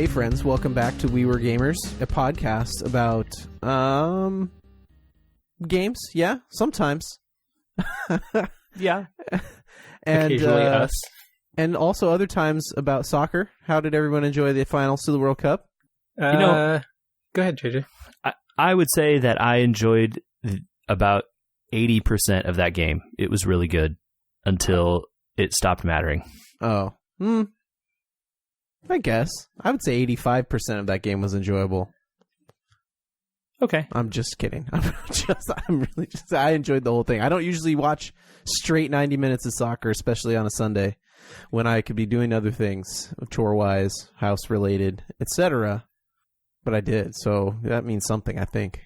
Hey friends, welcome back to We Were Gamers, a podcast about games. Yeah, sometimes. Yeah. And occasionally us. And also other times about soccer. How did everyone enjoy the finals to the World Cup? Go ahead, JJ. I would say that I enjoyed about 80% of that game. It was really good until it stopped mattering. Oh. I guess. I would say 85% of that game was enjoyable. Okay. I'm just kidding. I enjoyed the whole thing. I don't usually watch straight 90 minutes of soccer, especially on a Sunday when I could be doing other things, chore-wise, house-related, etc. But I did, so that means something, I think.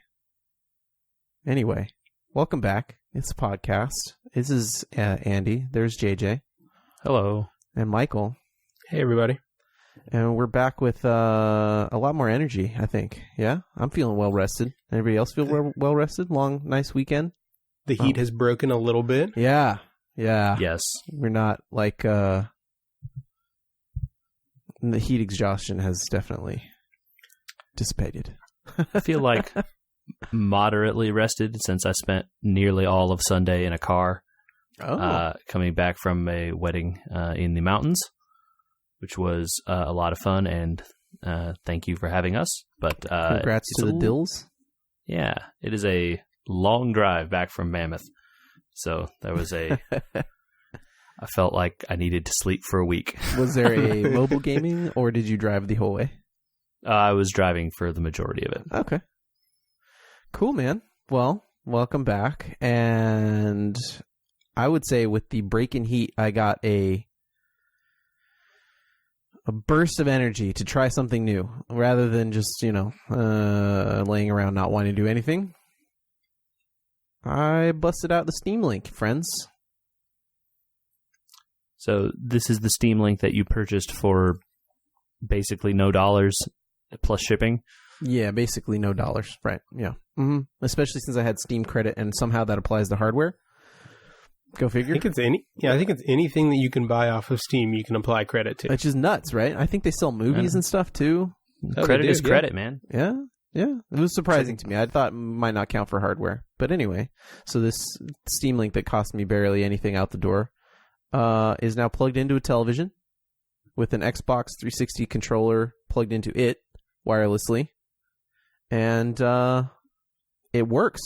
Anyway, welcome back. It's a podcast. This is Andy. There's JJ. Hello. And Michael. Hey, everybody. And we're back with a lot more energy, I think. Yeah? I'm feeling well-rested. Anybody else feel well-rested? Long, nice weekend? The heat has broken a little bit. Yeah. Yeah. Yes. We're not like... the heat exhaustion has definitely dissipated. I feel like moderately rested since I spent nearly all of Sunday in a car coming back from a wedding in the mountains, which was a lot of fun, and thank you for having us. But congrats to the Dills. Yeah, it is a long drive back from Mammoth, so there was I felt like I needed to sleep for a week. Was there a mobile gaming, or did you drive the whole way? I was driving for the majority of it. Okay. Cool, man. Well, welcome back. And I would say with the break in heat, I got a burst of energy to try something new rather than just, laying around not wanting to do anything. I busted out the Steam Link, friends. So this is the Steam Link that you purchased for basically no dollars plus shipping? Yeah, basically no dollars. Right, yeah. Mm-hmm. Especially since I had Steam credit and somehow that applies to hardware. Go figure. I think it's anything that you can buy off of Steam you can apply credit to. Which is nuts, right? I think they sell movies and stuff too. Credit is credit, man. Yeah. Yeah, it was surprising to me. I thought it might not count for hardware. But anyway, so this Steam Link that cost me barely anything out the door is now plugged into a television with an Xbox 360 controller plugged into it wirelessly. And it works.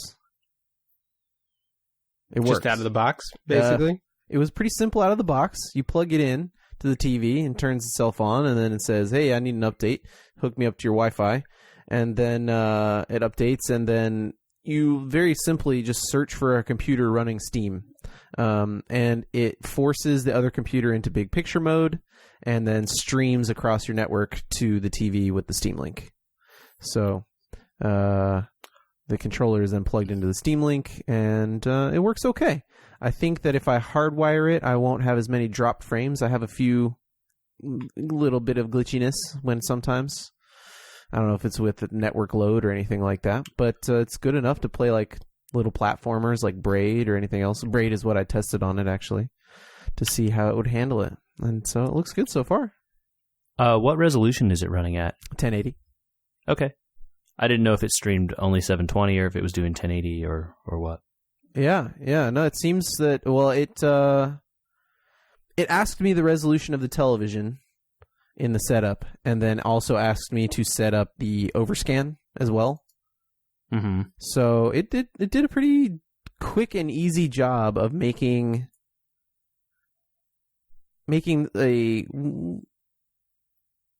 It works. Just out of the box, basically? It was pretty simple out of the box. You plug it in to the TV and turns itself on, and then it says, hey, I need an update. Hook me up to your Wi-Fi. And then it updates, and then you very simply just search for a computer running Steam. And it forces the other computer into big picture mode and then streams across your network to the TV with the Steam Link. So the controller is then plugged into the Steam Link, and it works okay. I think that if I hardwire it, I won't have as many dropped frames. I have a few little bit of glitchiness when sometimes. I don't know if it's with network load or anything like that, but it's good enough to play like little platformers like Braid or anything else. Braid is what I tested on it, actually, to see how it would handle it. And so it looks good so far. What resolution is it running at? 1080. Okay. I didn't know if it streamed only 720 or if it was doing 1080 or what. Yeah. No, it seems that, well, it asked me the resolution of the television in the setup, and then also asked me to set up the overscan as well. Mm-hmm. So it did a pretty quick and easy job of making a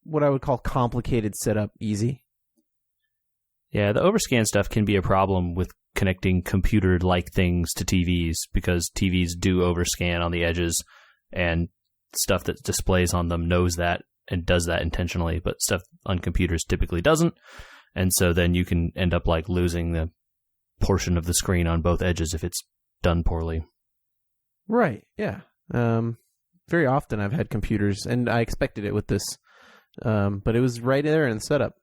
what I would call complicated setup easy. Yeah, the overscan stuff can be a problem with connecting computer-like things to TVs, because TVs do overscan on the edges, and stuff that displays on them knows that and does that intentionally, but stuff on computers typically doesn't. And so then you can end up like losing the portion of the screen on both edges if it's done poorly. Right, yeah. Very often I've had computers, and I expected it with this, but it was right there in the setup,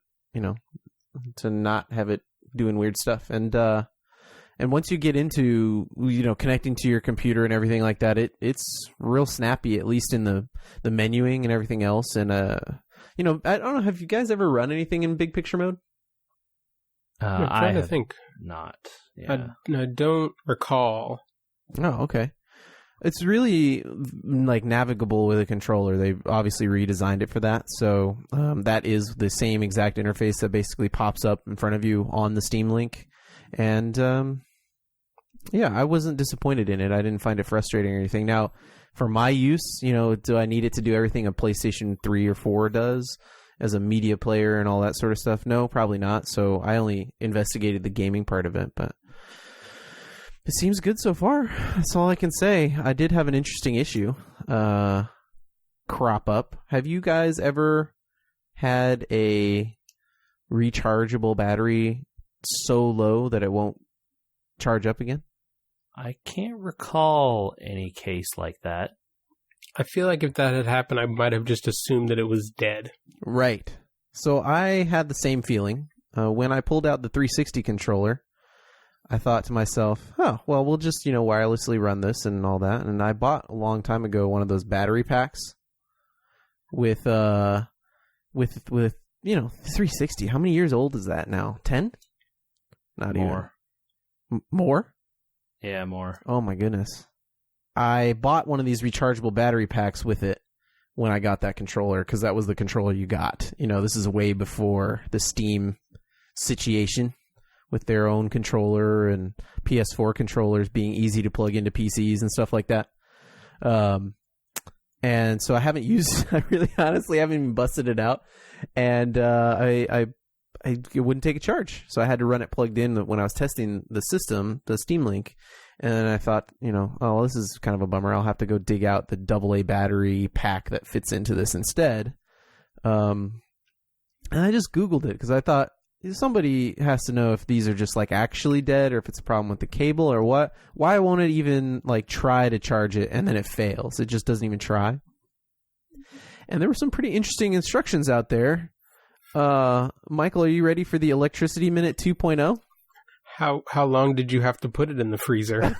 to not have it doing weird stuff. And once you get into, connecting to your computer and everything like that, it's real snappy, at least in the menuing and everything else. And I don't know. Have you guys ever run anything in big picture mode? I'm trying to think. Not. Yeah. I don't recall. Oh, okay. It's really like navigable with a controller. They've obviously redesigned it for that. So that is the same exact interface that basically pops up in front of you on the Steam Link. And I wasn't disappointed in it. I didn't find it frustrating or anything. Now, for my use, do I need it to do everything a PlayStation 3 or 4 does as a media player and all that sort of stuff? No, probably not. So I only investigated the gaming part of it, but it seems good so far. That's all I can say. I did have an interesting issue crop up. Have you guys ever had a rechargeable battery so low that it won't charge up again? I can't recall any case like that. I feel like if that had happened, I might have just assumed that it was dead. Right. So I had the same feeling. When I pulled out the 360 controller, I thought to myself, oh, well, we'll just, wirelessly run this and all that. And I bought a long time ago one of those battery packs with 360. How many years old is that now? 10? Not More. Even. More? Yeah, more. Oh, my goodness. I bought one of these rechargeable battery packs with it when I got that controller, because that was the controller you got. This is way before the Steam situation with their own controller and PS4 controllers being easy to plug into PCs and stuff like that. And so I haven't used, I really honestly haven't even busted it out. And it wouldn't take a charge. So I had to run it plugged in when I was testing the system, the Steam Link. And I thought, oh, this is kind of a bummer. I'll have to go dig out the AA battery pack that fits into this instead. And I just Googled it because I thought, somebody has to know if these are just like actually dead or if it's a problem with the cable or what. Why won't it even like try to charge it and then it fails? It just doesn't even try. And there were some pretty interesting instructions out there. Michael, are you ready for the electricity minute 2.0? How long did you have to put it in the freezer?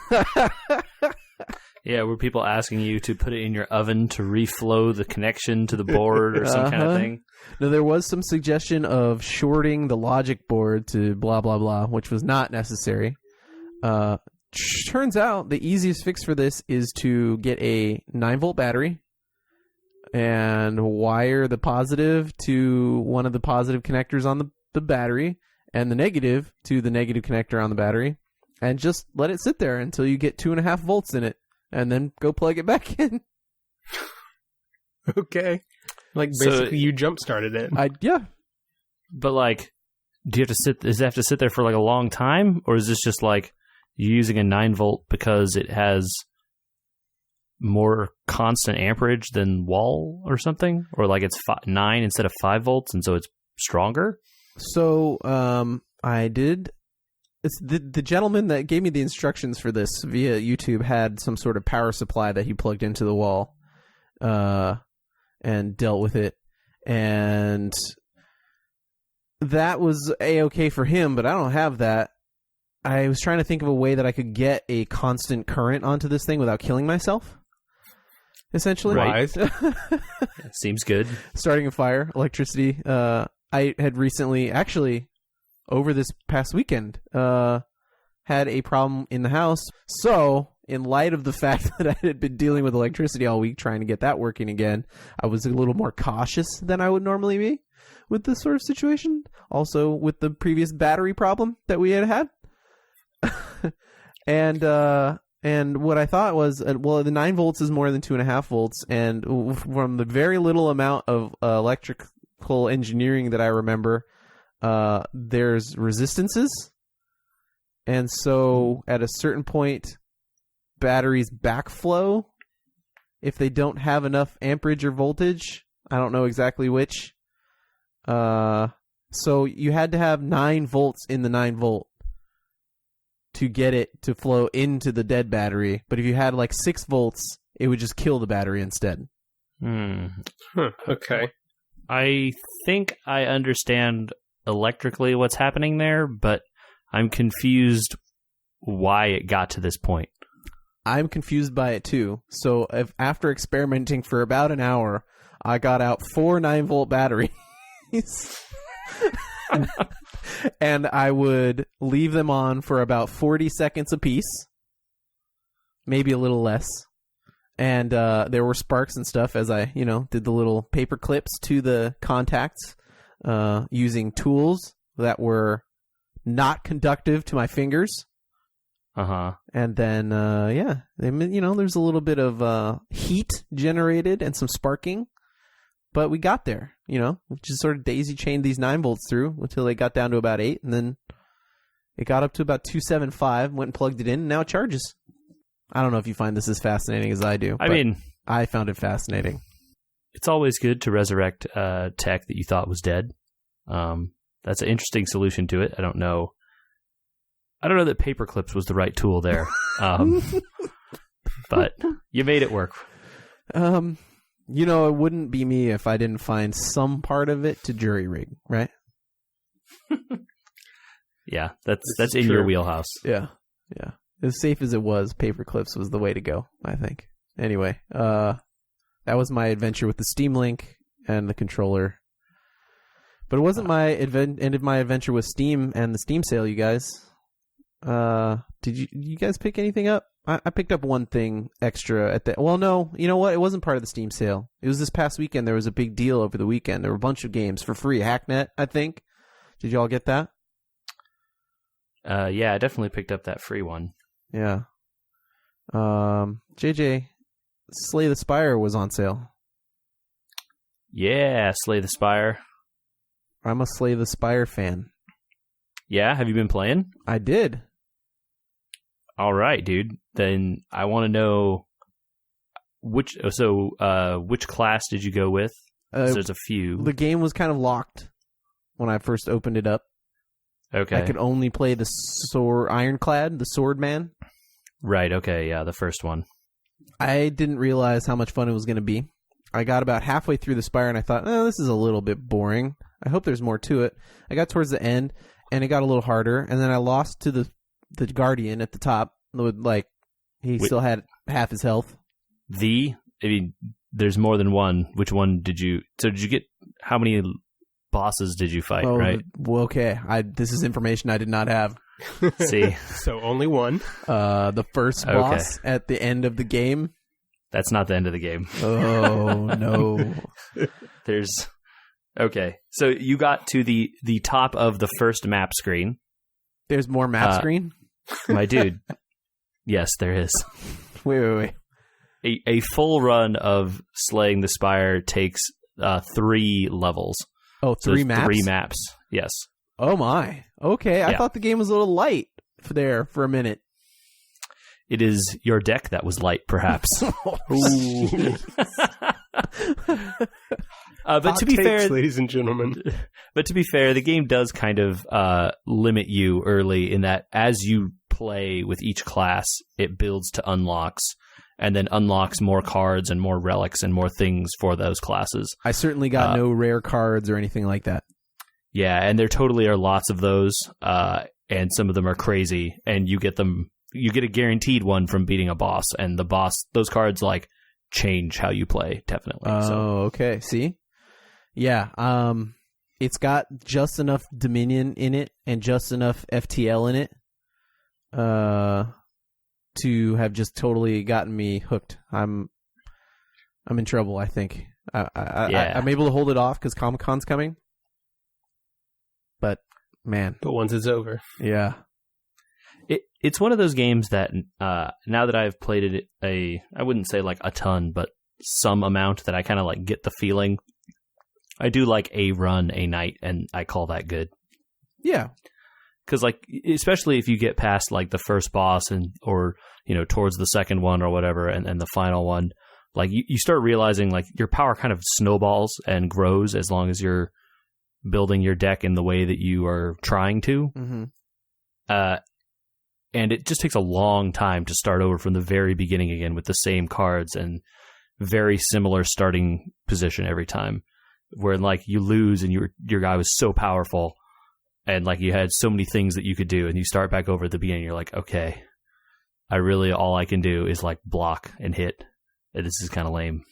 Yeah, were people asking you to put it in your oven to reflow the connection to the board or some kind of thing? No, there was some suggestion of shorting the logic board to blah, blah, blah, which was not necessary. Turns out the easiest fix for this is to get a 9-volt battery and wire the positive to one of the positive connectors on the battery and the negative to the negative connector on the battery, and just let it sit there until you get 2.5 volts in it. And then go plug it back in. Okay. Like, basically, you jump-started it. Yeah. But, like, do you have to does it have to sit there for, like, a long time? Or is this just, like, you're using a 9-volt because it has more constant amperage than wall or something? Or, like, it's 9 instead of 5 volts, and so it's stronger? So, I did... It's the gentleman that gave me the instructions for this via YouTube had some sort of power supply that he plugged into the wall and dealt with it. And that was A-okay for him, but I don't have that. I was trying to think of a way that I could get a constant current onto this thing without killing myself, essentially. Right. Seems good. Starting a fire, electricity. I had recently, actually... over this past weekend, had a problem in the house. So, in light of the fact that I had been dealing with electricity all week, trying to get that working again, I was a little more cautious than I would normally be with this sort of situation. Also, with the previous battery problem that we had. And what I thought was, well, the 9 volts is more than 2.5 volts, and from the very little amount of electrical engineering that I remember, there's resistances, and so at a certain point batteries backflow if they don't have enough amperage or voltage. I don't know exactly which. So you had to have 9 volts in the 9 volt to get it to flow into the dead battery, but if you had like 6 volts it would just kill the battery instead. Okay. I think I understand electrically what's happening there, but I'm confused why it got to this point. I'm confused by it too. So after experimenting for about an hour, I got out 4 9-volt batteries. And I would leave them on for about 40 seconds apiece, maybe a little less. And there were sparks and stuff as I, did the little paper clips to the contacts using tools that were not conductive to my fingers. Uh-huh. And then, there's a little bit of heat generated and some sparking. But we got there, just sort of daisy chained these 9 volts through until they got down to about 8. And then it got up to about 275, went and plugged it in, and now it charges. I don't know if you find this as fascinating as I do. I found it fascinating. It's always good to resurrect tech that you thought was dead. That's an interesting solution to it. I don't know that paper clips was the right tool there. But you made it work. It wouldn't be me if I didn't find some part of it to jury rig, right? Yeah, that's in your wheelhouse. Yeah. As safe as it was, paper clips was the way to go, I think. Anyway, that was my adventure with the Steam Link and the controller. But it wasn't my ended my adventure with Steam and the Steam sale, you guys. Did you guys pick anything up? I picked up one thing extra at the... Well, no, you know what? It wasn't part of the Steam sale. It was this past weekend. There was a big deal over the weekend. There were a bunch of games for free. Hacknet, I think. Did you all get that? Yeah, I definitely picked up that free one. Yeah. JJ, Slay the Spire was on sale. Yeah, Slay the Spire. I'm a Slay the Spire fan. Yeah, have you been playing? I did. All right, dude. Then I want to know which class did you go with? There's a few. The game was kind of locked when I first opened it up. Okay. I could only play the Ironclad, the Sword Man. Right, okay, yeah, the first one. I didn't realize how much fun it was going to be. I got about halfway through the Spire and I thought, this is a little bit boring. I hope there's more to it. I got towards the end and it got a little harder, and then I lost to the Guardian at the top. He still had half his health. There's more than one. Which one did you get? How many bosses did you fight, right? Well, okay. This is information I did not have. See? So only one. The first boss at the end of the game. That's not the end of the game. Oh, no. Okay. So you got to the top of the first map screen. There's more map screen? My dude. Yes, there is. Wait. A full run of Slaying the Spire takes 3 levels. Oh, 3 maps? 3 maps, yes. Oh, my. Okay, I thought the game was a little light there for a minute. It is your deck that was light, perhaps. But to be fair, ladies and gentlemen. But to be fair, the game does kind of limit you early in that as you play with each class, it builds to unlocks, and then unlocks more cards and more relics and more things for those classes. I certainly got no rare cards or anything like that. Yeah, and there totally are lots of those, and some of them are crazy, and you get a guaranteed one from beating a boss, and those cards change how you play, definitely. Oh, okay. See? Yeah, it's got just enough Dominion in it and just enough FTL in it to have just totally gotten me hooked. I'm in trouble, I think. I'm able to hold it off because Comic-Con's coming. But, man. But once it's over. Yeah. It's one of those games that now that I've played it I wouldn't say a ton, but some amount that I kind of get the feeling. I do a run a night, and I call that good. Yeah. Because especially if you get past the first boss or towards the second one or whatever, and the final one, you start realizing your power kind of snowballs and grows as long as you're building your deck in the way that you are trying to. Mm-hmm. And it just takes a long time to start over from the very beginning again with the same cards and very similar starting position every time. Where you lose and your guy was so powerful and you had so many things that you could do, and you start back over at the beginning. You're okay, all I can do is block and hit. And this is kind of lame.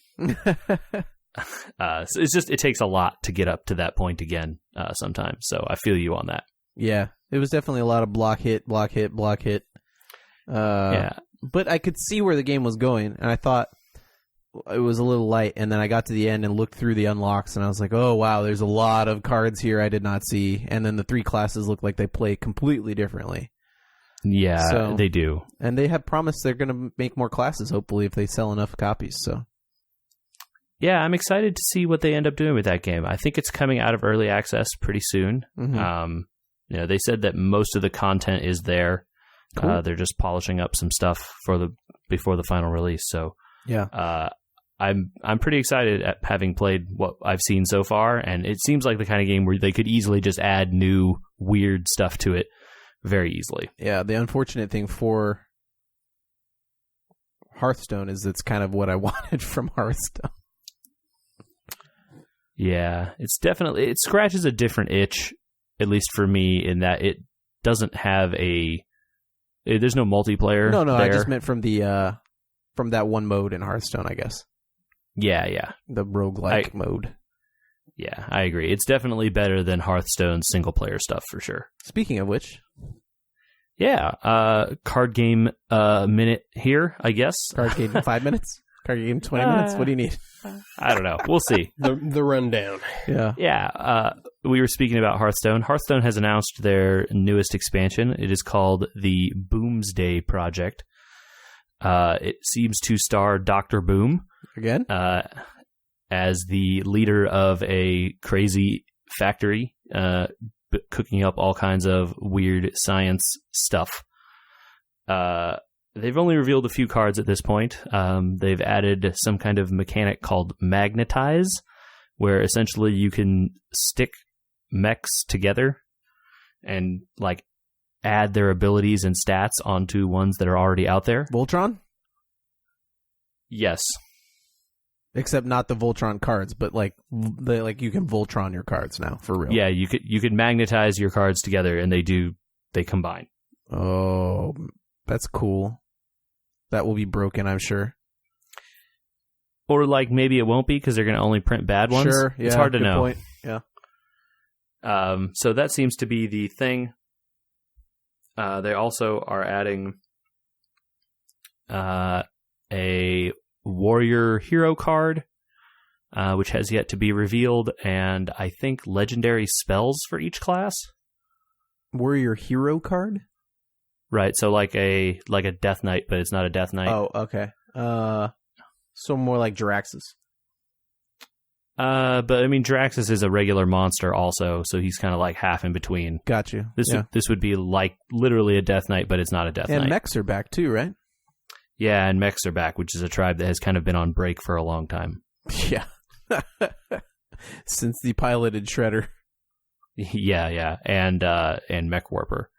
So it takes a lot to get up to that point again sometimes. So I feel you on that. Yeah, it was definitely a lot of block hit, block hit, block hit. Yeah. But I could see where the game was going, and I thought it was a little light, and then I got to the end and looked through the unlocks, and I was like, oh, wow, there's a lot of cards here I did not see. And then the 3 classes look like they play completely differently. Yeah, So- they do. And they have promised they're going to make more classes, hopefully, if they sell enough copies. So Yeah, I'm excited to see what they end up doing with that game. I think it's coming out of early access pretty soon. Mhm. They said that most of the content is there. Cool. They're just polishing up some stuff before the final release. So yeah. I'm pretty excited at having played what I've seen so far, and it seems like the kind of game where they could easily just add new weird stuff to it very easily. Yeah, the unfortunate thing for Hearthstone is it's kind of what I wanted from Hearthstone. Yeah, it scratches a different itch, at least for me, in that it doesn't have there's no multiplayer. No, there. I just meant from the from that one mode in Hearthstone, I guess. Yeah. The roguelike mode. Yeah, I agree. It's definitely better than Hearthstone's single-player stuff, for sure. Speaking of which, Yeah, card game minute here, I guess. card game 5 minutes? Card game 20 minutes? What do you need? I don't know. We'll see. The rundown. Yeah. Yeah, we were speaking about Hearthstone. Hearthstone has announced their newest expansion. It is called the Boomsday Project. It seems to star Dr. Boom Again? as the leader of a crazy factory cooking up all kinds of weird science stuff. They've only revealed a few cards at this point. They've added some kind of mechanic called Magnetize, where essentially you can stick mechs together and like add their abilities and stats onto ones that are already out there. Voltron? Yes. Except not the Voltron cards, but like you can Voltron your cards now, for real. Yeah, you could magnetize your cards together, and they combine. Oh, that's cool. That will be broken, I'm sure. Or like maybe it won't be because they're going to only print bad ones. Sure, yeah. It's hard to good know. Point. Yeah. So that seems to be the thing. They also are adding a warrior hero card, which has yet to be revealed, and I think legendary spells for each class. Warrior hero card? Right, so like a Death Knight, but it's not a Death Knight. Oh, okay. So more like Jirax's. But I mean, Jiraxis is a regular monster also, so he's kind of like half in between. Got you. This would be like literally a Death Knight, but it's not a Death Knight. And mechs are back too, right? Yeah, and mechs are back, which is a tribe that has kind of been on break for a long time. Yeah. Since the piloted Shredder. Yeah, and Mech Warper.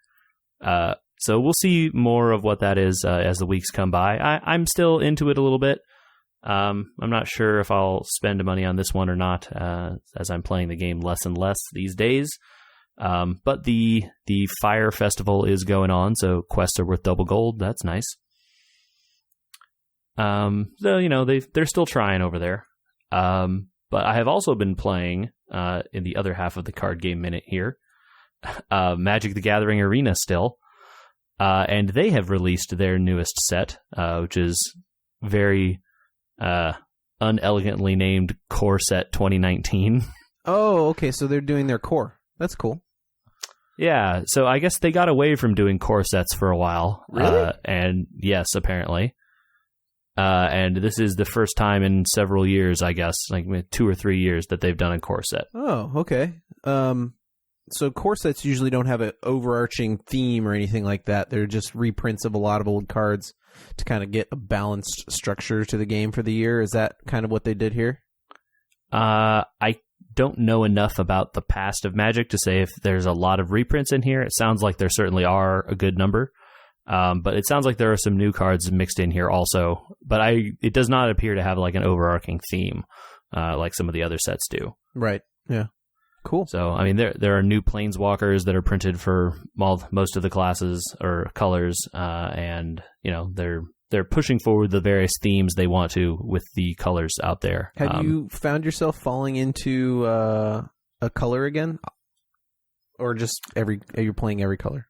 So we'll see more of what that is as the weeks come by. I'm still into it a little bit. I'm not sure if I'll spend money on this one or not, as I'm playing the game less and less these days. But the Fire Festival is going on, so quests are worth double gold. That's nice. So they're still trying over there. But I have also been playing in the other half of the card game minute here, Magic the Gathering Arena still. And they have released their newest set, which is very unelegantly named Core Set 2019. Oh, okay. So they're doing their core. That's cool. Yeah, so I guess they got away from doing core sets for a while. Really? And yes, apparently. And this is the first time in several years, I guess, like 2 or 3 years, that they've done a core set. Oh, okay. So core sets usually don't have an overarching theme or anything like that. They're just reprints of a lot of old cards to kind of get a balanced structure to the game for the year. Is that kind of what they did here? I don't know enough about the past of Magic to say if there's a lot of reprints in here. It sounds like there certainly are a good number. But it sounds like there are some new cards mixed in here also. But it does not appear to have like an overarching theme like some of the other sets do. Right. Yeah. Cool. So, I mean, there are new Planeswalkers that are printed for most of the classes or colors, and, they're they're pushing forward the various themes they want to with the colors out there. Have you found yourself falling into a color again, or just you're playing every color?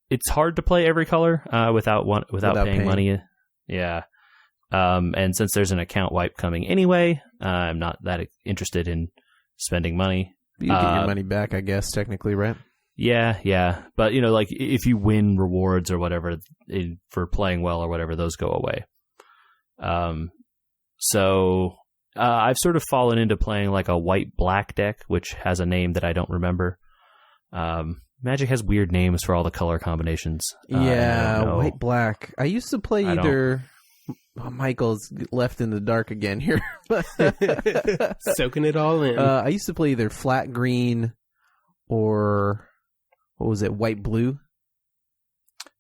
It's hard to play every color without paying money. Yeah. And since there's an account wipe coming anyway, I'm not that interested in spending money. You get your money back, I guess, technically, right? Yeah. But, like if you win rewards or whatever for playing well or whatever, those go away. So I've sort of fallen into playing like a white-black deck, which has a name that I don't remember. Magic has weird names for all the color combinations. Yeah, white-black. I used to play either... Oh, Michael's left in the dark again here. Soaking it all in. I used to play either flat green or, what was it, white-blue?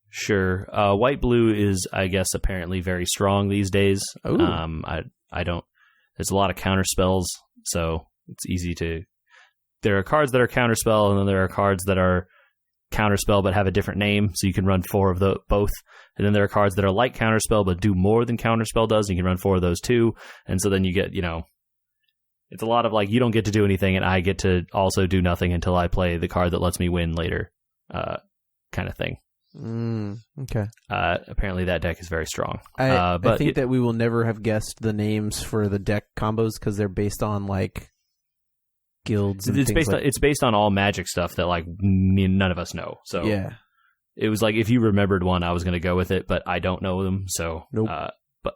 Sure. White-blue is, I guess, apparently very strong these days. Ooh. I don't... There's a lot of counter spells, so it's easy to... There are cards that are counterspell, and then there are cards that are counterspell but have a different name, so you can run 4 of both. And then there are cards that are like counterspell but do more than counterspell does, and you can run 4 of those too. And so then you get, it's a lot of like, you don't get to do anything, and I get to also do nothing until I play the card that lets me win later, kind of thing. Okay. Apparently that deck is very strong. I think that we will never have guessed the names for the deck combos because they're based on like guilds. And it's based on all Magic stuff that like none of us know. So yeah, it was like if you remembered one, I was going to go with it, but I don't know them. So nope. But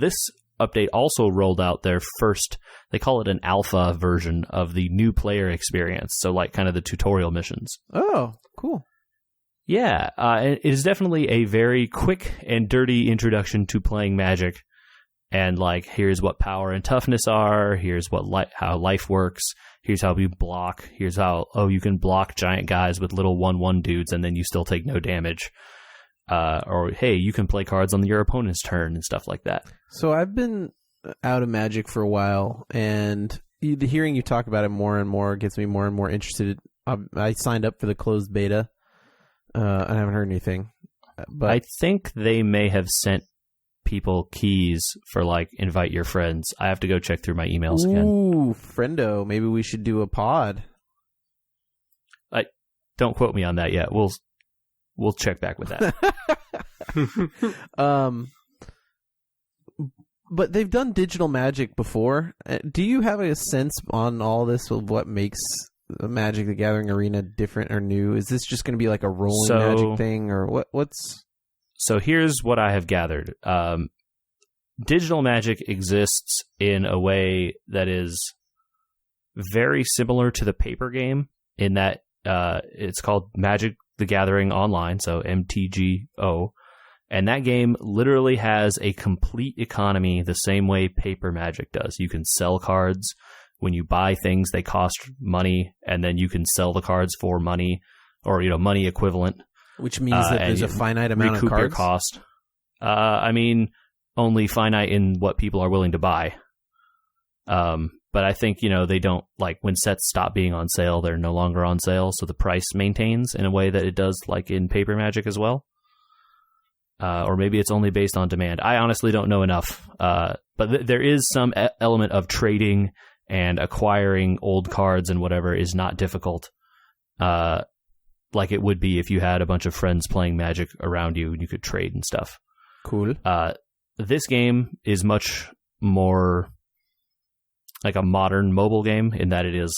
this update also rolled out their first. They call it an alpha version of the new player experience. So like kind of the tutorial missions. Oh, cool. Yeah, it is definitely a very quick and dirty introduction to playing Magic. And like, here's what power and toughness are. Here's what how life works. Here's how you block. Here's how you can block giant guys with little 1/1 dudes, and then you still take no damage. Or hey, you can play cards on your opponent's turn and stuff like that. So I've been out of Magic for a while, and hearing you talk about it more and more gets me more and more interested. I signed up for the closed beta. I haven't heard anything. But I think they may have sent people keys for like invite your friends. I have to go check through my emails again. Ooh, friendo. Maybe we should do a pod. Don't quote me on that yet. We'll check back with that. But they've done digital Magic before. Do you have a sense on all this of what makes Magic the Gathering Arena different or new? Is this just going to be like a rolling Magic thing, or what's... So here's what I have gathered. Digital Magic exists in a way that is very similar to the paper game in that it's called Magic the Gathering Online, so MTGO. And that game literally has a complete economy the same way paper Magic does. You can sell cards. When you buy things, they cost money, and then you can sell the cards for money, or money equivalent. Which means that there's a finite amount of cards? Recoup your cost. I mean, only finite in what people are willing to buy. But I think, they don't, like, when sets stop being on sale, they're no longer on sale, so the price maintains in a way that it does, like, in paper Magic as well. Or maybe it's only based on demand. I honestly don't know enough. But there is some element of trading and acquiring old cards and whatever is not difficult. Like it would be if you had a bunch of friends playing Magic around you and you could trade and stuff. Cool. This game is much more like a modern mobile game in that it is,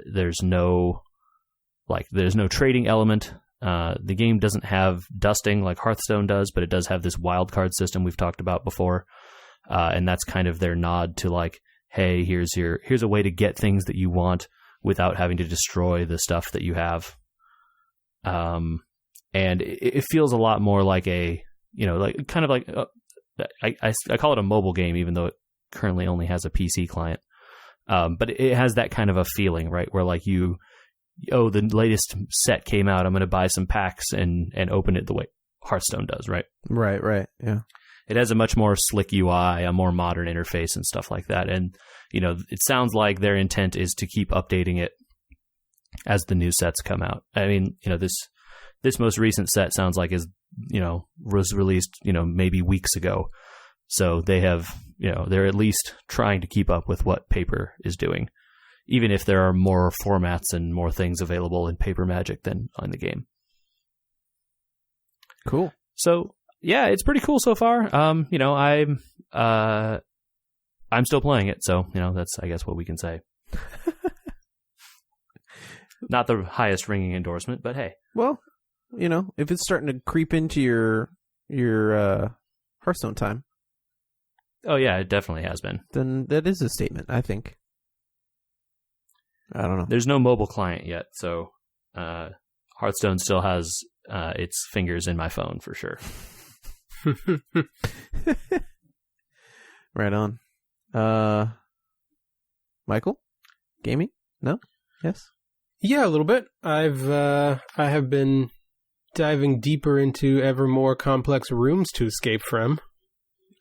there's no trading element. The game doesn't have dusting like Hearthstone does, but it does have this wild card system we've talked about before. And that's kind of their nod to like, hey, here's a way to get things that you want without having to destroy the stuff that you have. And it feels a lot more like a, like kind of like, I call it a mobile game, even though it currently only has a PC client. But it has that kind of a feeling, right? Where like the latest set came out, I'm going to buy some packs and open it the way Hearthstone does, right? Right. Yeah. It has a much more slick UI, a more modern interface and stuff like that. And, it sounds like their intent is to keep updating it as the new sets come out. I mean, This most recent set sounds like was released, maybe weeks ago. So they have, they're at least trying to keep up with what paper is doing, even if there are more formats and more things available in Paper Magic than on the game. Cool. So yeah, it's pretty cool so far. I'm still playing it, so that's, I guess, what we can say. Not the highest ringing endorsement, but hey. Well, if it's starting to creep into your Hearthstone time. Oh yeah, it definitely has been. Then that is a statement, I think. I don't know. There's no mobile client yet, so Hearthstone still has its fingers in my phone for sure. Right on. Michael? Gaming? No? Yes? Yeah, a little bit. I have been diving deeper into ever more complex rooms to escape from.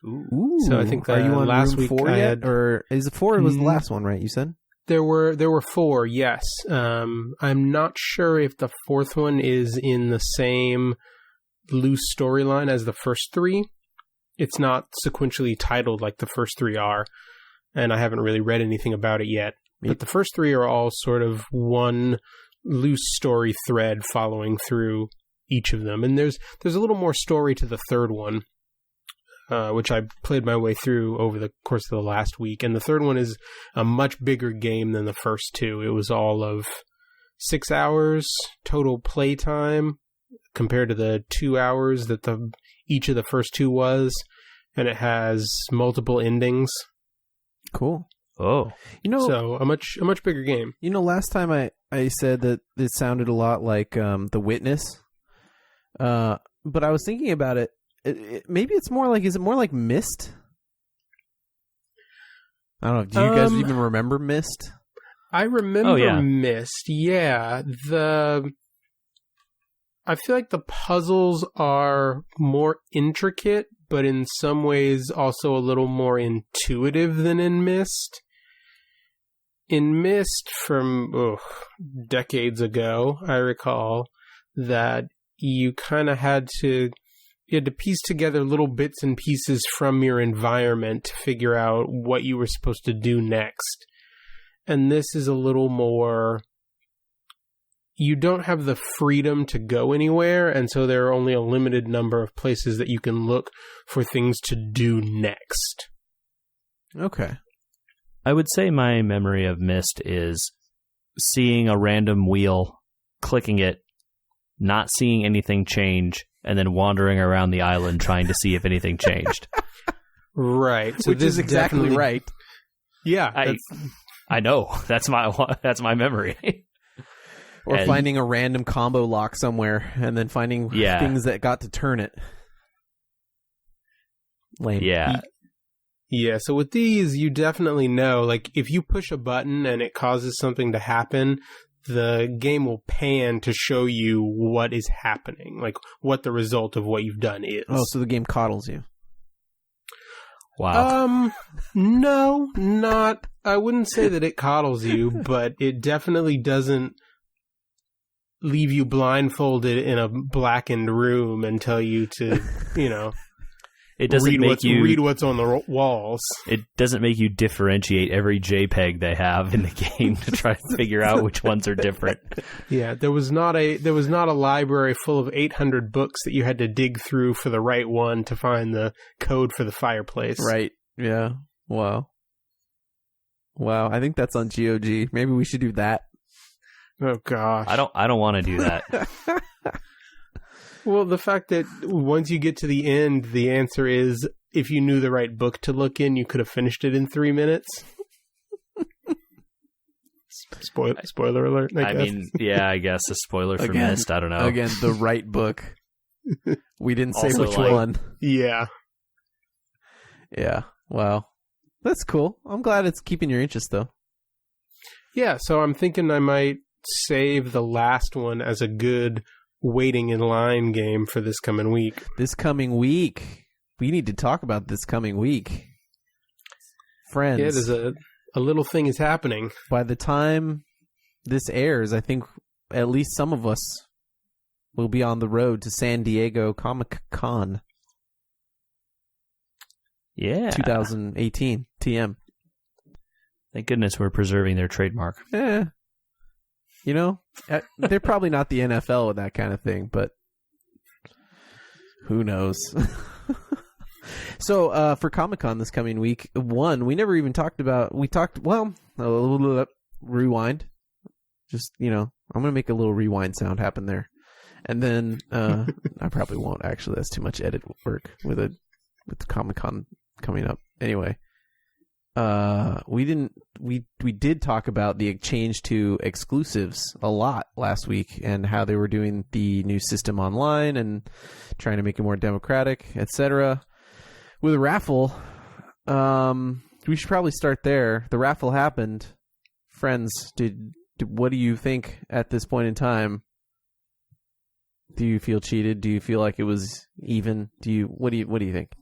Ooh. So I think are you on last room week 4 I yet? had, Or is it 4 was the last one, right? You said? There were 4, yes. I'm not sure if the 4th one is in the same loose storyline as the first 3. It's not sequentially titled like the first 3 are, and I haven't really read anything about it yet. But the first 3 are all sort of one loose story thread following through each of them. And there's a little more story to the 3rd one, which I played my way through over the course of the last week. And the 3rd one is a much bigger game than the first 2. It was all of 6 hours total playtime compared to the 2 hours that each of the first 2 was. And it has multiple endings. Cool. Oh. So a much bigger game. Last time I said that it sounded a lot like The Witness. But I was thinking about it. Maybe it's more like, is it more like Myst? I don't know. Do you guys even remember Myst? I remember Myst. Yeah. I feel like the puzzles are more intricate, but in some ways also a little more intuitive than in Myst. In Myst from decades ago, I recall that you kind of had to piece together little bits and pieces from your environment to figure out what you were supposed to do next. And this is a little more, you don't have the freedom to go anywhere, and so there are only a limited number of places that you can look for things to do next. Okay. I would say my memory of Myst is seeing a random wheel, clicking it, not seeing anything change, and then wandering around the island trying to see if anything changed. Right. So Which this is exactly right. Yeah. I know. That's my memory. Or finding a random combo lock somewhere and then finding things that got to turn it. Lame. Yeah. Yeah, so with these, you definitely know, like, if you push a button and it causes something to happen, the game will pan to show you what is happening, like, what the result of what you've done is. Oh, so the game coddles you. Wow. No, not, I wouldn't say that it coddles you, but it definitely doesn't leave you blindfolded in a blackened room and tell you to, it doesn't read what's on the walls. It doesn't make you differentiate every JPEG they have in the game to try to figure out which ones are different. Yeah, there was not a library full of 800 books that you had to dig through for the right one to find the code for the fireplace. Right. Yeah. Wow. I think that's on GOG. Maybe we should do that. Oh gosh. I don't want to do that. Well, the fact that once you get to the end, the answer is if you knew the right book to look in, you could have finished it in 3 minutes. Spoiler alert. I guess a spoiler for Myst. I don't know. Again, the right book. We didn't say Also, which one. Yeah. Yeah. Wow. That's cool. I'm glad it's keeping your interest, though. Yeah, so I'm thinking I might save the last one as a good waiting in line game for this coming week. This coming week. We need to talk about this coming week. Friends. Yeah, there's a little thing is happening. By the time this airs, I think at least some of us we'll be on the road to San Diego Comic-Con. Yeah. 2018 TM. Thank goodness we're preserving their trademark. You know, they're probably not the NFL with that kind of thing, but who knows? So for Comic-Con this coming week, we never even talked about. Rewind. Just, you know, I'm going to make a little rewind sound happen there. And then I probably won't, actually. That's too much edit work with the Comic-Con coming up. Anyway, we did talk about the change to exclusives a lot last week and how they were doing the new system online and trying to make it more democratic, etc. With a raffle, we should probably start there. The raffle happened. Friends, what do you think at this point in time? Do you feel cheated? Do you feel like it was even? What do you think?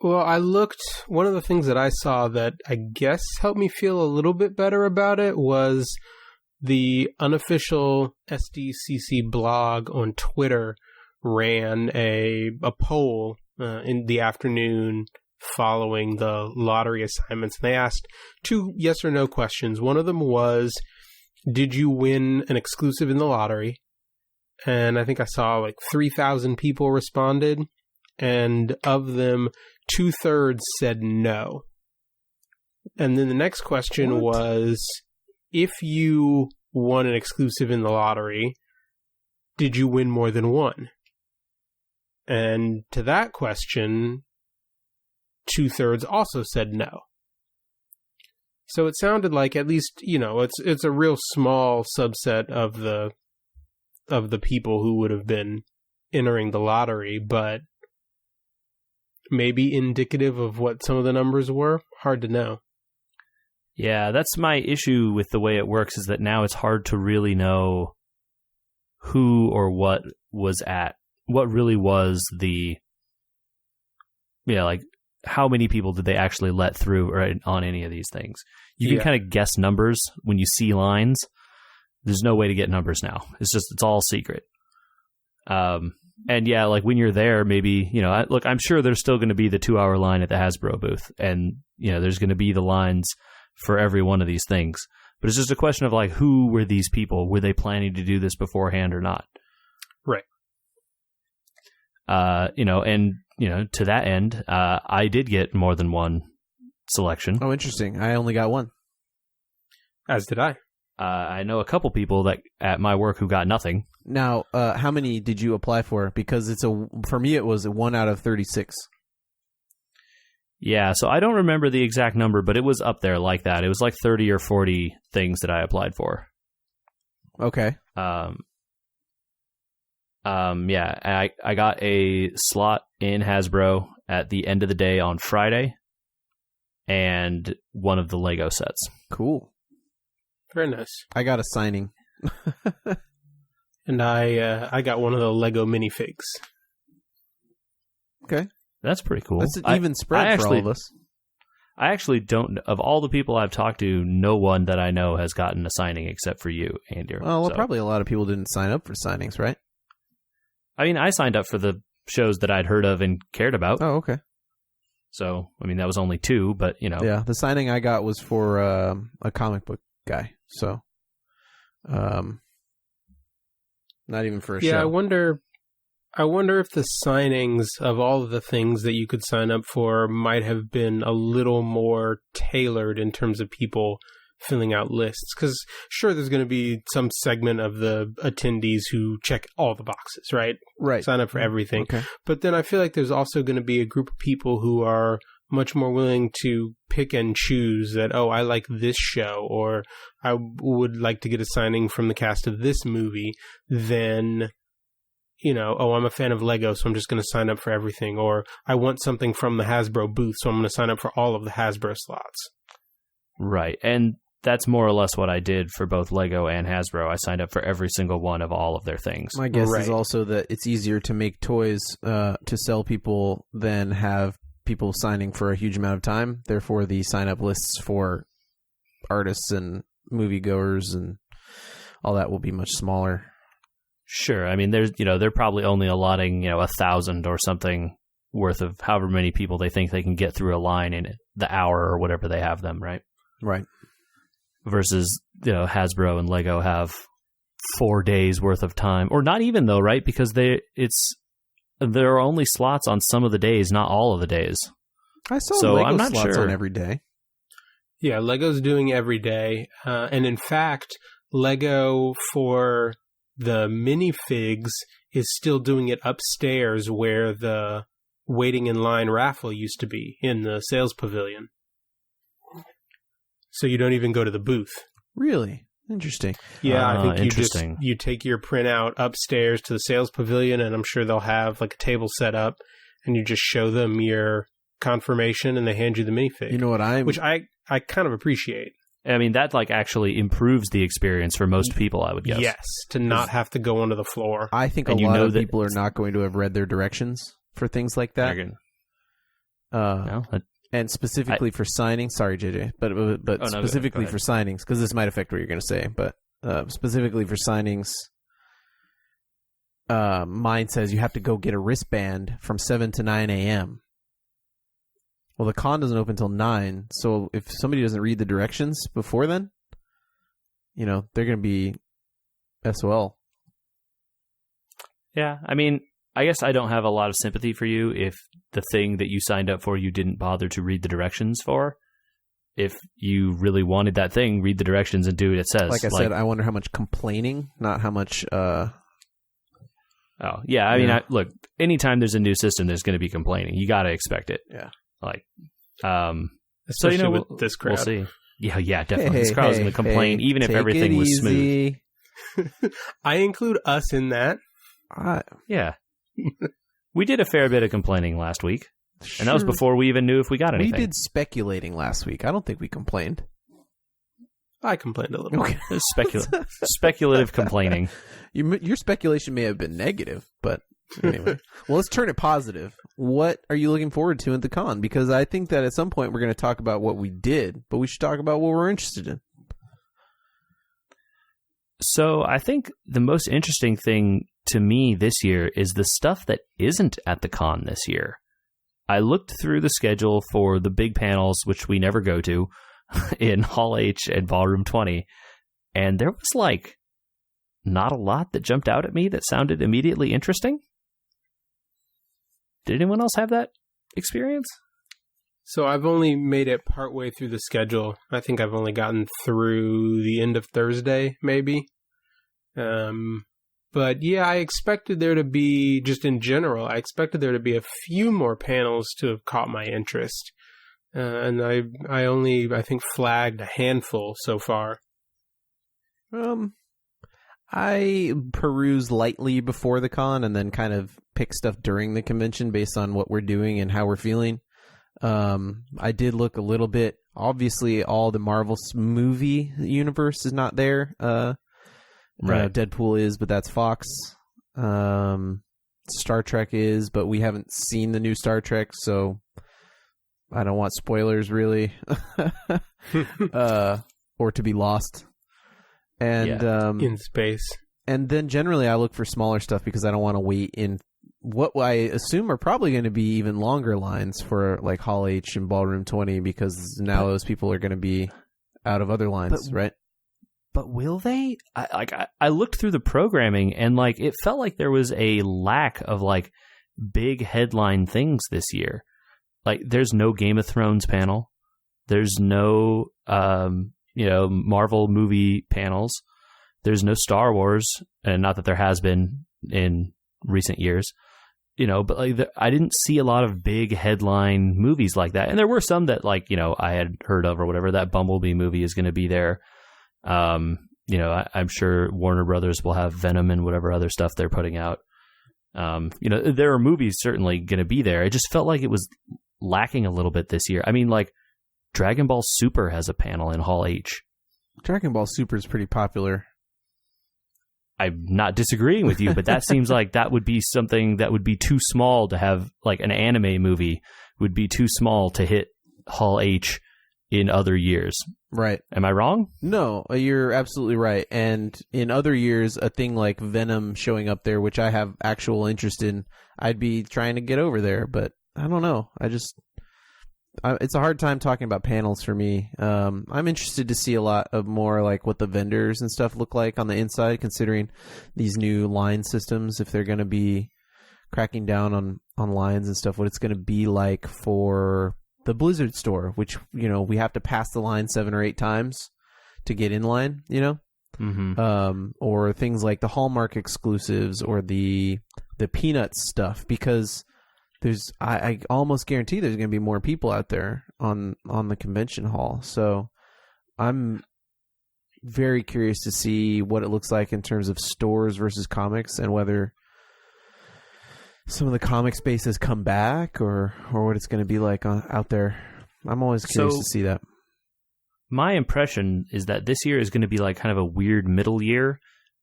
Well, I looked. One of the things that I saw that I guess helped me feel a little bit better about it was the unofficial SDCC blog on Twitter ran a poll in the afternoon following the lottery assignments. And they asked 2 yes or no questions. One of them was, did you win an exclusive in the lottery? And I think I saw like 3,000 people responded. And of them, 2/3 said no. And then the next question was, if you won an exclusive in the lottery, did you win more than one? And to that question, 2/3 also said no. So it sounded like, at least, you know, it's a real small subset of the people who would have been entering the lottery, but maybe indicative of what some of the numbers were. Hard to know. Yeah, that's my issue with the way it works, is that now it's hard to really know who or what really was like how many people did they actually let through on any of these things. You can kind of guess numbers when you see lines. There's no way to get numbers now. It's all secret. And yeah, like when you're there, maybe, you know, look, I'm sure there's still going to be the 2-hour line at the Hasbro booth, and, you know, there's going to be the lines for every one of these things. But it's just a question of like, who were these people? Were they planning to do this beforehand or not? Right. You know, and, you know, to that end, I did get more than one selection. Oh, interesting. I only got one. As did I. I know a couple people that at my work who got nothing. Now, how many did you apply for? Because for me, it was a 1 out of 36. Yeah, so I don't remember the exact number, but it was up there like that. It was like 30 or 40 things that I applied for. Okay. Yeah, I got a slot in Hasbro at the end of the day on Friday, and one of the Lego sets. Cool. Very nice. I got a signing. And I got one of the Lego minifigs. Okay. That's pretty cool. That's an even spread for all of us. I actually don't, of all the people I've talked to, no one that I know has gotten a signing except for you, Andy. Well, probably a lot of people didn't sign up for signings, right? I mean, I signed up for the shows that I'd heard of and cared about. Oh, okay. So, I mean, that was only 2, but, you know. Yeah, the signing I got was for a comic book guy, so not even for a show. Yeah, I wonder if the signings of all of the things that you could sign up for might have been a little more tailored in terms of people filling out lists. Because sure, there's going to be some segment of the attendees who check all the boxes, right? Right. Sign up for everything. Okay. But then I feel like there's also going to be a group of people who are much more willing to pick and choose that, oh, I like this show, or I would like to get a signing from the cast of this movie, than, you know, oh, I'm a fan of Lego, so I'm just going to sign up for everything, or I want something from the Hasbro booth, so I'm going to sign up for all of the Hasbro slots. Right, and that's more or less what I did for both Lego and Hasbro. I signed up for every single one of all of their things. My guess is also that it's easier to make toys to sell people than have people signing for a huge amount of time. Therefore, the sign-up lists for artists and moviegoers and all that will be much smaller. Sure. I mean, they're probably only allotting 1,000 or something worth of however many people they think they can get through a line in the hour or whatever they have them, right? Right. Versus Hasbro and Lego have 4 days worth of time, or not even though, right? Because there are only slots on some of the days, not all of the days. I saw Lego I'm not slots sure. on every day. Yeah, Lego's doing every day. And in fact, Lego for the minifigs is still doing it upstairs where the waiting in line raffle used to be in the sales pavilion. So you don't even go to the booth. Really? Interesting. Yeah, I think interesting. you take your printout upstairs to the sales pavilion, and I'm sure they'll have like a table set up, and you just show them your confirmation, and they hand you the minifig. You know what which I kind of appreciate. I mean, that actually improves the experience for most people, I would guess. Yes, to not have to go onto the floor. I think a lot of people are not going to have read their directions for things like that. And specifically for signings, sorry, JJ, but specifically for signings, because this might affect what you're going to say, but specifically for signings, mine says you have to go get a wristband from 7 to 9 a.m. Well, the con doesn't open until 9, so if somebody doesn't read the directions before then, they're going to be SOL. Yeah, I mean, I guess I don't have a lot of sympathy for you if the thing that you signed up for you didn't bother to read the directions for. If you really wanted that thing, read the directions and do what it says. Like I said, I wonder how much complaining, not how much... Oh, yeah. I mean, look, anytime there's a new system, there's going to be complaining. You got to expect it. Yeah. Especially with this crowd. We'll see. Yeah, definitely. This crowd is going to complain, even if everything was smooth. I include us in that. Yeah. We did a fair bit of complaining last week, and that was before we even knew if we got anything. We did speculating last week. I don't think we complained. I complained a little. Okay. Speculative complaining. Your speculation may have been negative, but anyway. Well, let's turn it positive. What are you looking forward to at the con? Because I think that at some point we're going to talk about what we did, but we should talk about what we're interested in. So I think the most interesting thing to me this year is the stuff that isn't at the con this year. I looked through the schedule for the big panels, which we never go to, in Hall H and Ballroom 20, and there was not a lot that jumped out at me that sounded immediately interesting. Did anyone else have that experience? So I've only made it partway through the schedule. I think I've only gotten through the end of Thursday, maybe. But yeah, I expected there to be, just in general, I expected there to be a few more panels to have caught my interest. And I only, I think, flagged a handful so far. I peruse lightly before the con and then kind of pick stuff during the convention based on what we're doing and how we're feeling. I did look a little bit. Obviously, all the Marvel movie universe is not there. Right. Deadpool is, but that's Fox. Star Trek is, but we haven't seen the new Star Trek, so I don't want spoilers, really. Or to be lost. And in space. And then generally I look for smaller stuff because I don't want to wait in what I assume are probably going to be even longer lines for Hall H and Ballroom 20 because now those people are going to be out of other lines, right? But will they? I looked through the programming and it felt like there was a lack of big headline things this year. There's no Game of Thrones panel. There's no Marvel movie panels. There's no Star Wars, and not that there has been in recent years, but I didn't see a lot of big headline movies like that. And there were some that I had heard of or whatever. That Bumblebee movie is going to be there. I'm sure Warner Brothers will have Venom and whatever other stuff they're putting out. There are movies certainly going to be there. It just felt like it was lacking a little bit this year. I mean, Dragon Ball Super has a panel in Hall H. Dragon Ball Super is pretty popular. I'm not disagreeing with you, but that seems like that would be something that would be too small to have, an anime movie would be too small to hit Hall H in other years. Right. Am I wrong? No, you're absolutely right. And in other years, a thing like Venom showing up there, which I have actual interest in, I'd be trying to get over there. But I don't know. It's a hard time talking about panels for me. I'm interested to see a lot of more like what the vendors and stuff look like on the inside, considering these new line systems, if they're going to be cracking down on lines and stuff, what it's going to be like for the Blizzard store, which, we have to pass the line 7 or 8 times to get in line, Mm-hmm. or things like the Hallmark exclusives or the Peanuts stuff, because I almost guarantee there's going to be more people out there on the convention hall. So I'm very curious to see what it looks like in terms of stores versus comics, and whether some of the comic spaces come back or what it's going to be like out there. I'm always curious to see that. My impression is that this year is going to be like kind of a weird middle year,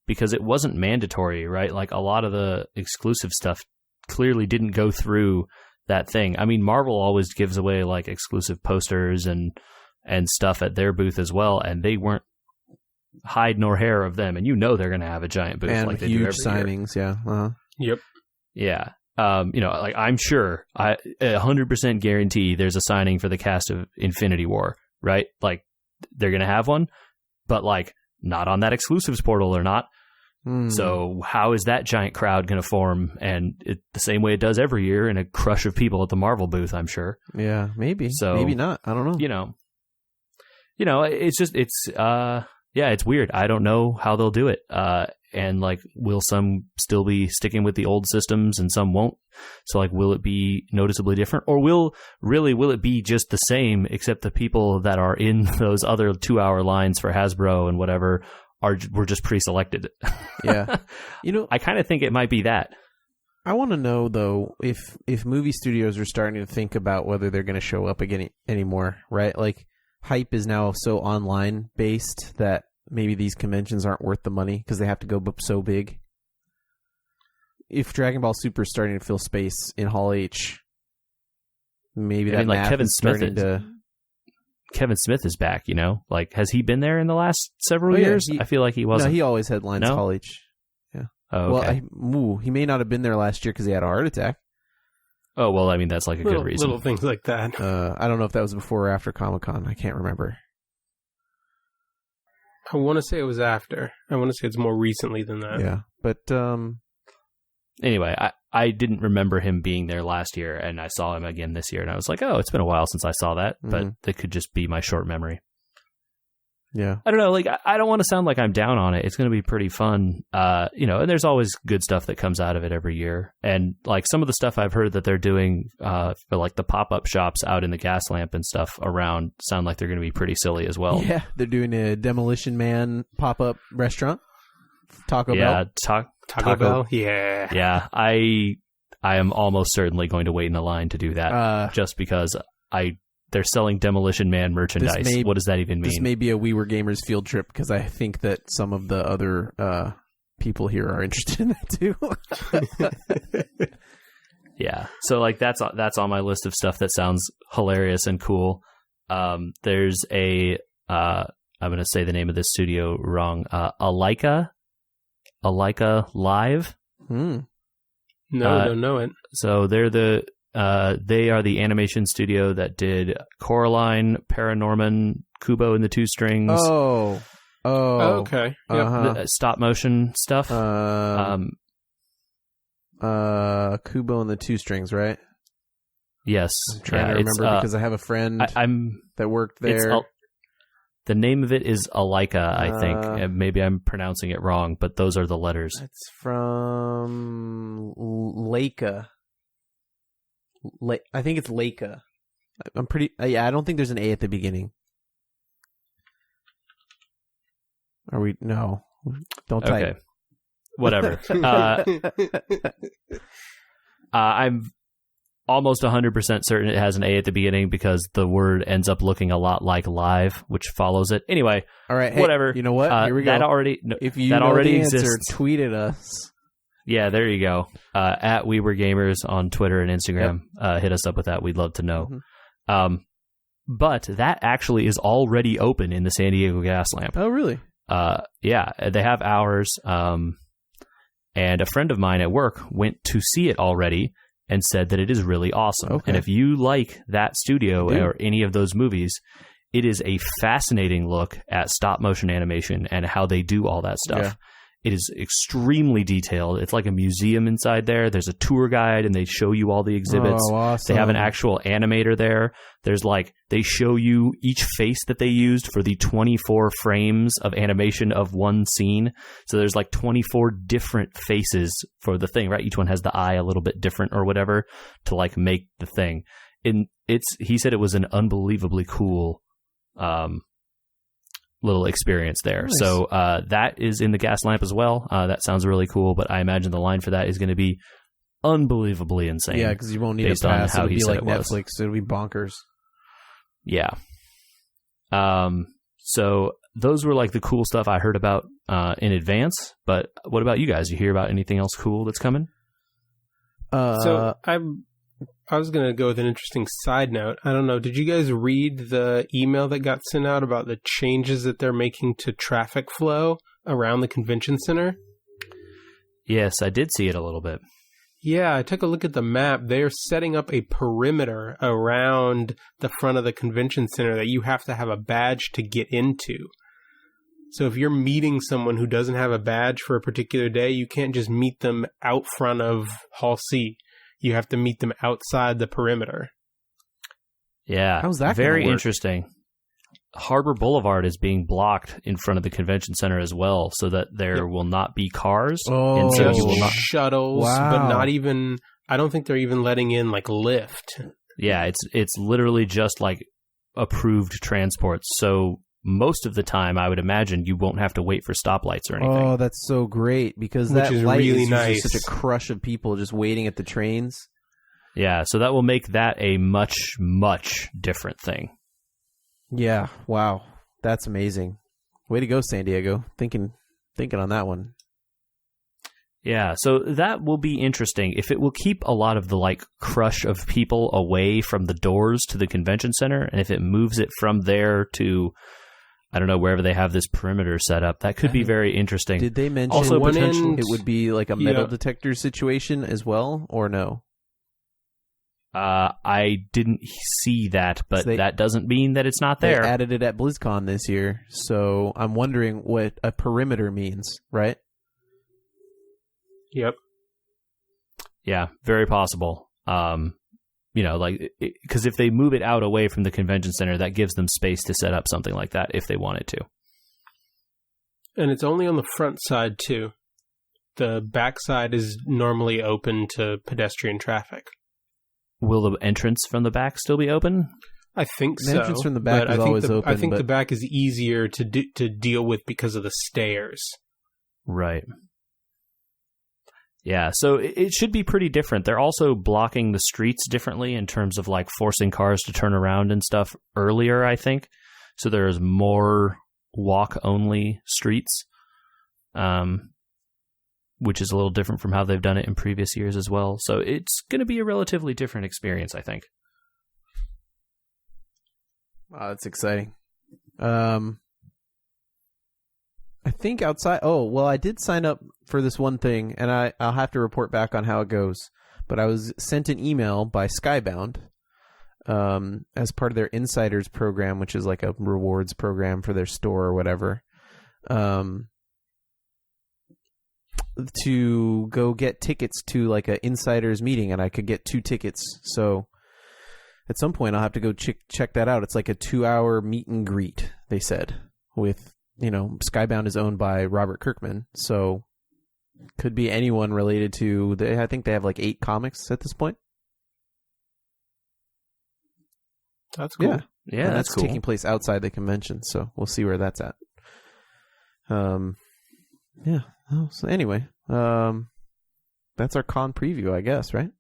because it wasn't mandatory, right? Like a lot of the exclusive stuff clearly didn't go through that thing. I mean, Marvel always gives away like exclusive posters and stuff at their booth as well, and they weren't hide nor hair of them. And they're going to have a giant booth and like they huge do every signings, year. yeah. Uh-huh. Yep. Yeah. Like I'm sure, I 100% guarantee there's a signing for the cast of Infinity War, right? Like they're going to have one, but like not on that exclusives portal or not. So how is that giant crowd going to form? And the same way it does every year, in a crush of people at the Marvel booth, I'm sure. Yeah, maybe. So maybe not. I don't know. It's weird. I don't know how they'll do it. And like, will some still be sticking with the old systems and some won't? So like, will it be noticeably different, or will it be just the same, except the people that are in those other 2-hour lines for Hasbro and whatever were just pre-selected? Yeah. I kind of think it might be that. I want to know though, if movie studios are starting to think about whether they're going to show up again anymore, right? Like, hype is now so online based that maybe these conventions aren't worth the money because they have to go so big. If Dragon Ball Super is starting to fill space in Hall H, maybe that math Kevin is starting to... Kevin Smith is back, Like, has he been there in the last several years? I feel like he wasn't. No, he always headlines Hall H. Yeah. Oh, okay. Well, he may not have been there last year because he had a heart attack. Oh, well, I mean, that's like a good reason. Little things like that. I don't know if that was before or after Comic-Con. I can't remember. I want to say it was after. I want to say it's more recently than that. Yeah, but... Anyway, I didn't remember him being there last year, and I saw him again this year, and I was like, oh, it's been a while since I saw that, but that could just be my short memory. Yeah. I don't know, like, I don't want to sound like I'm down on it. It's going to be pretty fun, and there's always good stuff that comes out of it every year, and, like, some of the stuff I've heard that they're doing for, like, the pop-up shops out in the gas lamp and stuff around sound like they're going to be pretty silly as well. Yeah, they're doing a Demolition Man pop-up restaurant. Taco Bell. Yeah, Taco Bell? Yeah. Yeah, I am almost certainly going to wait in a line to do that, just because they're selling Demolition Man merchandise. What does that even mean? This may be a We Were Gamers field trip, because I think that some of the other people here are interested in that too. Yeah, so like that's on my list of stuff that sounds hilarious and cool. There's a I'm going to say the name of this studio wrong. Alaika Live. No, don't know it. So they're they are the animation studio that did Coraline, Paranorman, Kubo and the Two Strings. Oh, okay. Uh-huh. Stop motion stuff. Kubo and the Two Strings, right? Yes. I'm trying to remember because I have a friend that worked there. The name of it is Alaika, I think. And maybe I'm pronouncing it wrong, but those are the letters. It's from Leica. I think it's Leica. I'm pretty... I don't think there's an A at the beginning. Are we... No. Don't type. Okay. Whatever. I'm almost 100% certain it has an A at the beginning because the word ends up looking a lot like live, which follows it. Anyway, all right, hey, whatever. You know what? Here we go. If you know the answer, exists, tweet at us. Yeah, there you go. At We Were Gamers on Twitter and Instagram. Hit us up with that. We'd love to know. But that actually is already open in the San Diego Gaslamp. Oh, really? Yeah, they have hours. And a friend of mine at work went to see it already and said that it is really awesome. Okay. And if you like that studio or any of those movies, it is a fascinating look at stop motion animation and how they do all that stuff. Yeah. It is extremely detailed. It's like a museum inside there. There's a tour guide and they show you all the exhibits. Oh, awesome. They have an actual animator there. There's they show you each face that they used for the 24 frames of animation of one scene. So there's 24 different faces for the thing, right? Each one has the eye a little bit different or whatever to make the thing. And he said it was an unbelievably cool little experience there. Nice. So that is in the Gaslamp as well. That sounds really cool, but I imagine the line for that is going to be unbelievably insane. Yeah, because you won't need a based on pass. how It'll he be said like it was. Netflix. It'll be bonkers. Yeah. So those were the cool stuff I heard about in advance. But what about you guys? You hear about anything else cool that's coming? So I was going to go with an interesting side note. I don't know. Did you guys read the email that got sent out about the changes that they're making to traffic flow around the convention center? Yes, I did see it a little bit. Yeah, I took a look at the map. They're setting up a perimeter around the front of the convention center that you have to have a badge to get into. So if you're meeting someone who doesn't have a badge for a particular day, you can't just meet them out front of Hall C. You have to meet them outside the perimeter. Yeah. How's that very gonna work? interesting. Harbor Boulevard is being blocked in front of the convention center as well, so that there will not be cars. Oh. and so Just you will not. shuttles, Wow. but not even... I don't think they're even letting in, Lyft. Yeah, it's literally just approved transports. So most of the time, I would imagine you won't have to wait for stoplights or anything. Oh, that's so great because Which that is light really is usually nice. such a crush of people just waiting at the trains. Yeah, so that will make that a much, much different thing. Yeah, wow, that's amazing. Way to go, San Diego. Thinking on that one. Yeah, so that will be interesting. If it will keep a lot of the crush of people away from the doors to the convention center, and if it moves it from there to, I don't know, wherever they have this perimeter set up, that could be very interesting. Did they mention Also, one potential- end- it would be like a metal Yeah. detector situation as well, or no? I didn't see that, but So they- that doesn't mean that it's not They there. added it at BlizzCon this year, so I'm wondering what a perimeter means, right? Yep. Yeah, very possible. Because if they move it out away from the convention center, that gives them space to set up something like that if they wanted to. And it's only on the front side, too. The back side is normally open to pedestrian traffic. Will the entrance from the back still be open? I think The so. entrance from the back but is I think always I open, think but- the back is easier to deal with because of the stairs. Right. Yeah, so it should be pretty different. They're also blocking the streets differently in terms of forcing cars to turn around and stuff earlier, I think. So there's more walk-only streets, which is a little different from how they've done it in previous years as well. So it's going to be a relatively different experience, I think. Wow, that's exciting. I think outside... Oh, well, I did sign up for this one thing, and I'll have to report back on how it goes. But I was sent an email by Skybound as part of their Insiders program, which is like a rewards program for their store or whatever, to go get tickets to like an Insiders meeting, and I could get 2 tickets. So at some point, I'll have to go check that out. It's like a 2-hour meet and greet, they said, with... Skybound is owned by Robert Kirkman, so could be anyone related to... I think they have 8 comics at this point. That's cool. Yeah, Yeah, and that's cool. taking place outside the convention, so we'll see where that's at. Yeah. Oh, so anyway, that's our con preview, I guess, right?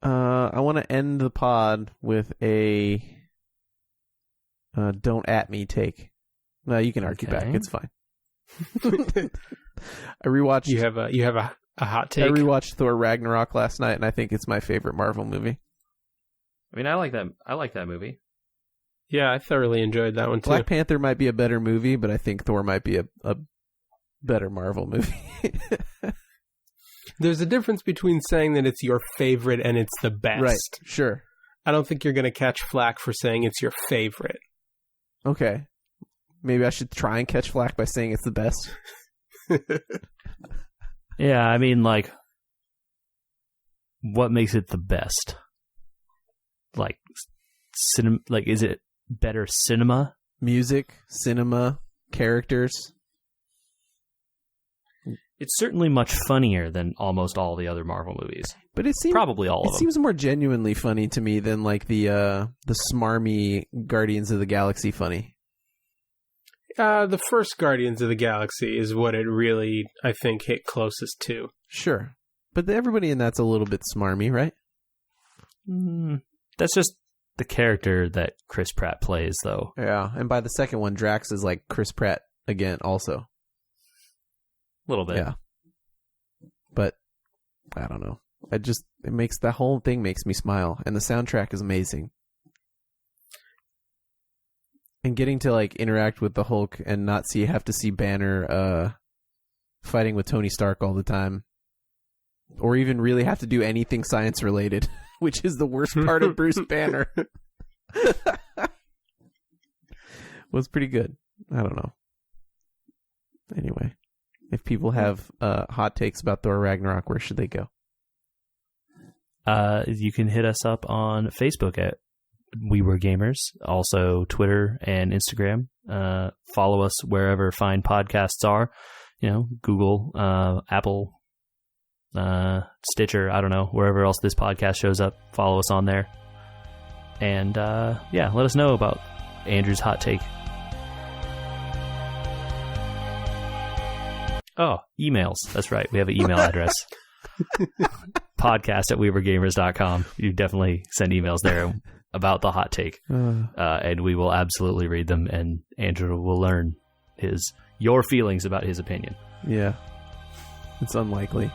I want to end the pod with a don't at me take. No, you can argue back. Okay. It's fine. I rewatched. You have a hot take. I rewatched Thor Ragnarok last night, and I think it's my favorite Marvel movie. I mean, I like that movie. Yeah, I thoroughly enjoyed that one too. Black Panther might be a better movie, but I think Thor might be a better Marvel movie. There's a difference between saying that it's your favorite and it's the best. Right, sure. I don't think you're going to catch flack for saying it's your favorite. Okay. Maybe I should try and catch flack by saying it's the best. Yeah, I mean, like, what makes it the best? Like, is it better cinema? Music, cinema, characters. It's certainly much funnier than almost all the other Marvel movies. But it seems probably all of them. It seems more genuinely funny to me than like the smarmy Guardians of the Galaxy funny. The first Guardians of the Galaxy is what it really, I think, hit closest to. Sure. But everybody in that's a little bit smarmy, right? That's just the character that Chris Pratt plays, though. Yeah, and by the second one, Drax is like Chris Pratt again also. A little bit. Yeah. But I don't know. The whole thing makes me smile, and the soundtrack is amazing. And getting to like interact with the Hulk and not have to see Banner fighting with Tony Stark all the time, or even really have to do anything science related, which is the worst part of Bruce Banner. Was pretty good. I don't know. Anyway. If people have hot takes about Thor Ragnarok, where should they go? You can hit us up on Facebook at We Were Gamers, also Twitter and Instagram. Follow us wherever fine podcasts are. Google, Apple, Stitcher, I don't know, wherever else this podcast shows up. Follow us on there. And let us know about Andrew's hot take. Oh, emails. That's right. We have an email address. podcast@wewergamers.com. You definitely send emails there about the hot take. And we will absolutely read them, and Andrew will learn your feelings about his opinion. Yeah. It's unlikely.